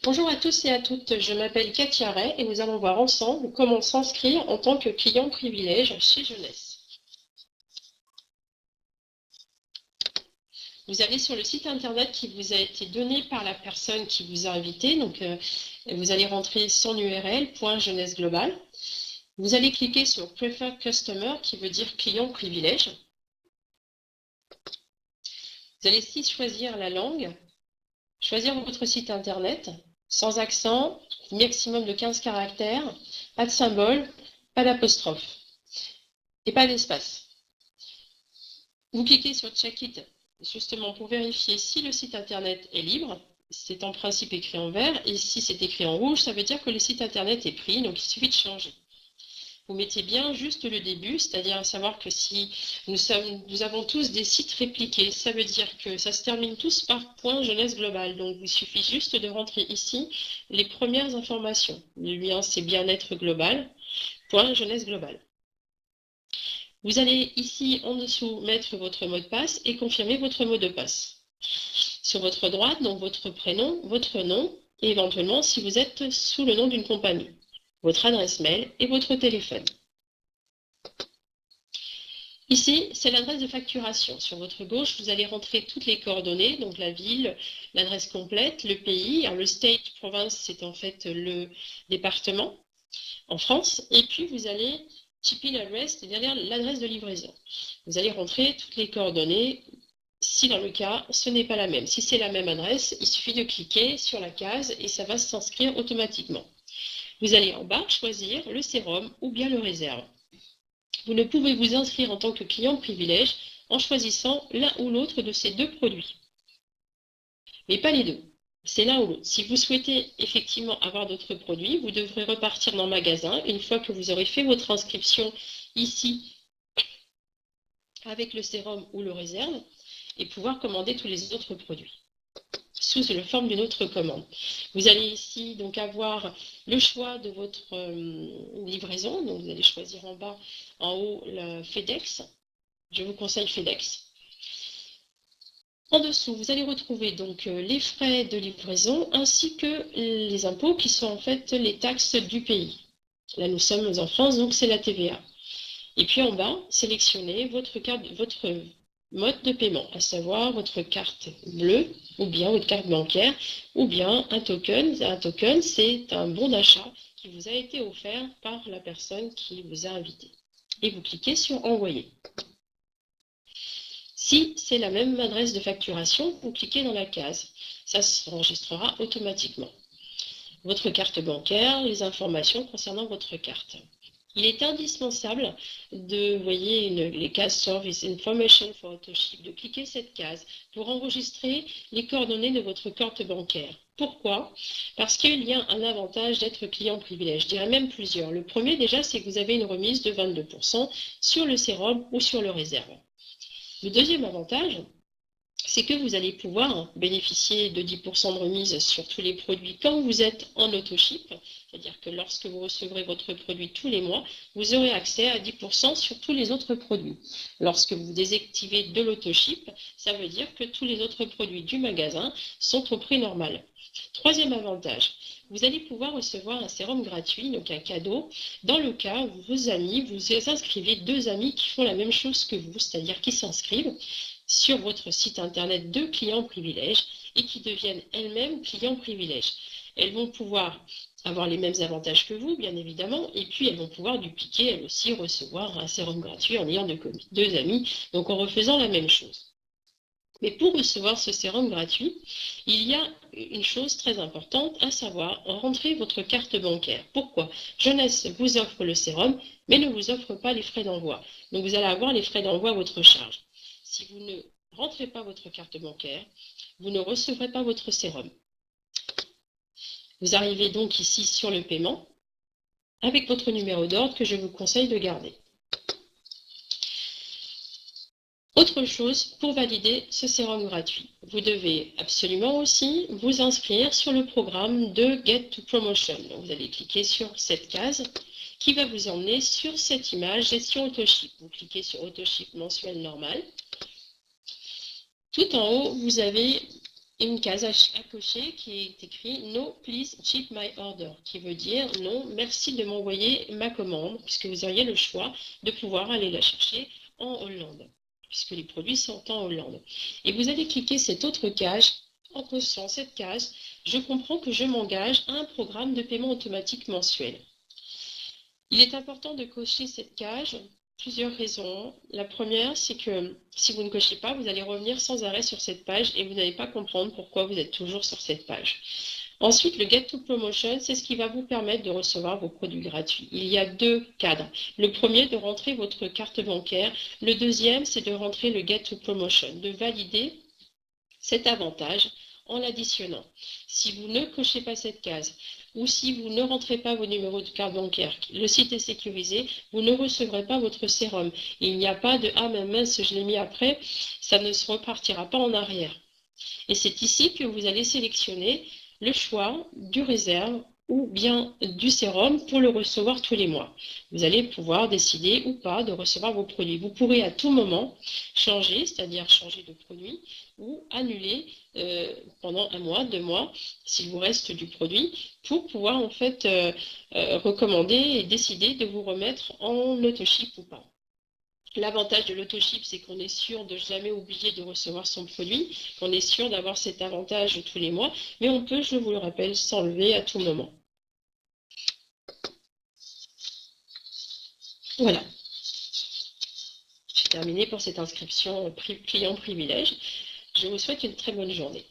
Bonjour à tous et à toutes, je m'appelle Katia Ray et nous allons voir ensemble comment s'inscrire en tant que client privilège chez Jeunesse. Vous allez sur le site internet qui vous a été donné par la personne qui vous a invité, donc vous allez rentrer son URL, .jeunesse global. Vous allez cliquer sur Preferred Customer qui veut dire client privilège. Vous allez ici choisir la langue, choisir votre site internet, sans accent, maximum de 15 caractères, pas de symbole, pas d'apostrophe et pas d'espace. Vous cliquez sur Check It justement pour vérifier si le site internet est libre. C'est en principe écrit en vert et si c'est écrit en rouge, ça veut dire que le site internet est pris, donc il suffit de changer. Vous mettez bien juste le début, c'est-à-dire à savoir que si nous avons tous des sites répliqués, ça veut dire que ça se termine tous par .jeunesse global. Donc il suffit juste de rentrer ici les premières informations. Le lien c'est bien-être global, .jeunesse global. Vous allez ici en dessous mettre votre mot de passe et confirmer votre mot de passe. Sur votre droite, donc votre prénom, votre nom et éventuellement si vous êtes sous le nom d'une compagnie, votre adresse mail et votre téléphone. Ici, c'est l'adresse de facturation. Sur votre gauche, vous allez rentrer toutes les coordonnées, donc la ville, l'adresse complète, le pays. Alors, le state, province, c'est en fait le département en France. Et puis, vous allez shipping address, c'est-à-dire l'adresse de livraison. Vous allez rentrer toutes les coordonnées. Si dans le cas, ce n'est pas la même. Si c'est la même adresse, il suffit de cliquer sur la case et ça va s'inscrire automatiquement. Vous allez en bas choisir le sérum ou bien le réserve. Vous ne pouvez vous inscrire en tant que client privilège en choisissant l'un ou l'autre de ces deux produits. Mais pas les deux. C'est l'un ou l'autre. Si vous souhaitez effectivement avoir d'autres produits, vous devrez repartir dans le magasin une fois que vous aurez fait votre inscription ici avec le sérum ou le réserve et pouvoir commander tous les autres produits sous la forme d'une autre commande. Vous allez ici donc avoir le choix de votre livraison. Donc vous allez choisir en bas, en haut, la FedEx. Je vous conseille FedEx. En dessous, vous allez retrouver donc les frais de livraison ainsi que les impôts qui sont en fait les taxes du pays. Là, nous sommes en France, donc c'est la TVA. Et puis en bas, sélectionnez votre mode de paiement, à savoir votre carte bleue ou bien votre carte bancaire ou bien un token. Un token, c'est un bon d'achat qui vous a été offert par la personne qui vous a invité. Et vous cliquez sur Envoyer. Si c'est la même adresse de facturation, vous cliquez dans la case. Ça s'enregistrera automatiquement. Votre carte bancaire, les informations concernant votre carte. Il est indispensable de, voyez, les cases Service Information for Autoship, de cliquer cette case pour enregistrer les coordonnées de votre carte bancaire. Pourquoi? Parce qu'il y a un avantage d'être client privilège. Je dirais même plusieurs. Le premier, déjà, c'est que vous avez une remise de 22% sur le sérum ou sur le réserve. Le deuxième avantage, c'est que vous allez pouvoir bénéficier de 10% de remise sur tous les produits quand vous êtes en autoship, c'est-à-dire que lorsque vous recevrez votre produit tous les mois, vous aurez accès à 10% sur tous les autres produits. Lorsque vous désactivez de l'autoship, ça veut dire que tous les autres produits du magasin sont au prix normal. Troisième avantage, vous allez pouvoir recevoir un sérum gratuit, donc un cadeau, dans le cas où vos amis, vous inscrivez deux amis qui font la même chose que vous, c'est-à-dire qui s'inscrivent sur votre site internet de clients privilèges et qui deviennent elles-mêmes clients privilèges. Elles vont pouvoir avoir les mêmes avantages que vous, bien évidemment, et puis elles vont pouvoir dupliquer, elles aussi, recevoir un sérum gratuit en ayant deux amis, donc en refaisant la même chose. Mais pour recevoir ce sérum gratuit, il y a une chose très importante, à savoir rentrer votre carte bancaire. Pourquoi? Jeunesse vous offre le sérum, mais ne vous offre pas les frais d'envoi. Donc vous allez avoir les frais d'envoi à votre charge. Si vous ne rentrez pas votre carte bancaire, vous ne recevrez pas votre sérum. Vous arrivez donc ici sur le paiement avec votre numéro d'ordre que je vous conseille de garder. Autre chose, pour valider ce sérum gratuit, vous devez absolument aussi vous inscrire sur le programme de Get to Promotion. Donc vous allez cliquer sur cette case qui va vous emmener sur cette image gestion Autoship. Vous cliquez sur Autoship mensuel normal. Tout en haut, vous avez une case à cocher qui est écrit No, please ship my order, qui veut dire non, merci de m'envoyer ma commande, puisque vous auriez le choix de pouvoir aller la chercher en Hollande, puisque les produits sont en Hollande. Et vous allez cliquer cette autre case. En cochant cette case, je comprends que je m'engage à un programme de paiement automatique mensuel. Il est important de cocher cette case. Plusieurs raisons. La première, c'est que si vous ne cochez pas, vous allez revenir sans arrêt sur cette page et vous n'allez pas comprendre pourquoi vous êtes toujours sur cette page. Ensuite, le Get to Promotion, c'est ce qui va vous permettre de recevoir vos produits gratuits. Il y a deux cadres. Le premier, de rentrer votre carte bancaire. Le deuxième, c'est de rentrer le Get to Promotion, de valider cet avantage en l'additionnant. Si vous ne cochez pas cette case ou si vous ne rentrez pas vos numéros de carte bancaire, le site est sécurisé, vous ne recevrez pas votre sérum. Il n'y a pas de « ah mais mince, je l'ai mis après », ça ne se repartira pas en arrière. Et c'est ici que vous allez sélectionner le choix du réserve ou bien du sérum pour le recevoir tous les mois. Vous allez pouvoir décider ou pas de recevoir vos produits. Vous pourrez à tout moment changer, c'est-à-dire changer de produit ou annuler pendant un mois, 2 mois, s'il vous reste du produit, pour pouvoir en fait recommander et décider de vous remettre en autoship ou pas. L'avantage de l'autoship, c'est qu'on est sûr de jamais oublier de recevoir son produit, qu'on est sûr d'avoir cet avantage tous les mois, mais on peut, je vous le rappelle, s'enlever à tout moment. Voilà, j'ai terminé pour cette inscription client privilège. Je vous souhaite une très bonne journée.